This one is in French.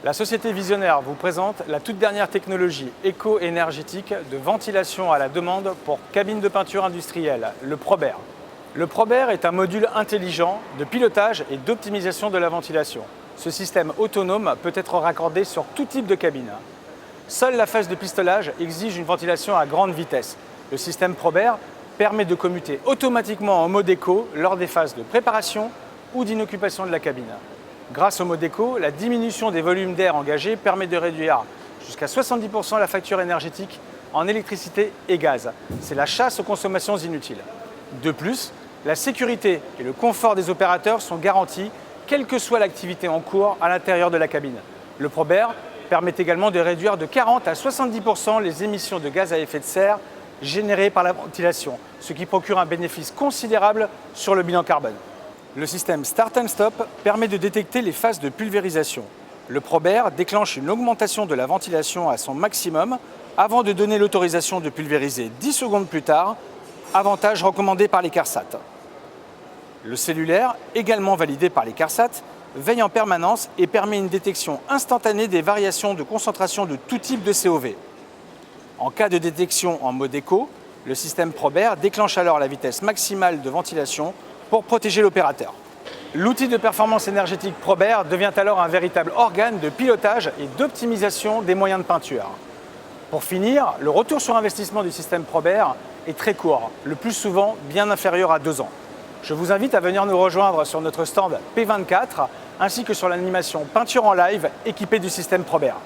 La société Visionnaire vous présente la toute dernière technologie éco-énergétique de ventilation à la demande pour cabines de peinture industrielle, le ProBair. Le ProBair est un module intelligent de pilotage et d'optimisation de la ventilation. Ce système autonome peut être raccordé sur tout type de cabine. Seule la phase de pistolage exige une ventilation à grande vitesse. Le système ProBair permet de commuter automatiquement en mode éco lors des phases de préparation ou d'inoccupation de la cabine. Grâce au mode éco, la diminution des volumes d'air engagés permet de réduire jusqu'à 70% la facture énergétique en électricité et gaz. C'est la chasse aux consommations inutiles. De plus, la sécurité et le confort des opérateurs sont garantis, quelle que soit l'activité en cours à l'intérieur de la cabine. Le ProBair permet également de réduire de 40 à 70% les émissions de gaz à effet de serre générées par la ventilation, ce qui procure un bénéfice considérable sur le bilan carbone. Le système Start and Stop permet de détecter les phases de pulvérisation. Le ProBair déclenche une augmentation de la ventilation à son maximum avant de donner l'autorisation de pulvériser 10 secondes plus tard, avantage recommandé par les CARSAT. Le cellulaire, également validé par les CARSAT, veille en permanence et permet une détection instantanée des variations de concentration de tout type de COV. En cas de détection en mode éco, le système ProBair déclenche alors la vitesse maximale de ventilation pour protéger l'opérateur. L'outil de performance énergétique ProBair devient alors un véritable organe de pilotage et d'optimisation des moyens de peinture. Pour finir, le retour sur investissement du système ProBair est très court, le plus souvent bien inférieur à 2 ans. Je vous invite à venir nous rejoindre sur notre stand P24 ainsi que sur l'animation peinture en live équipée du système ProBair.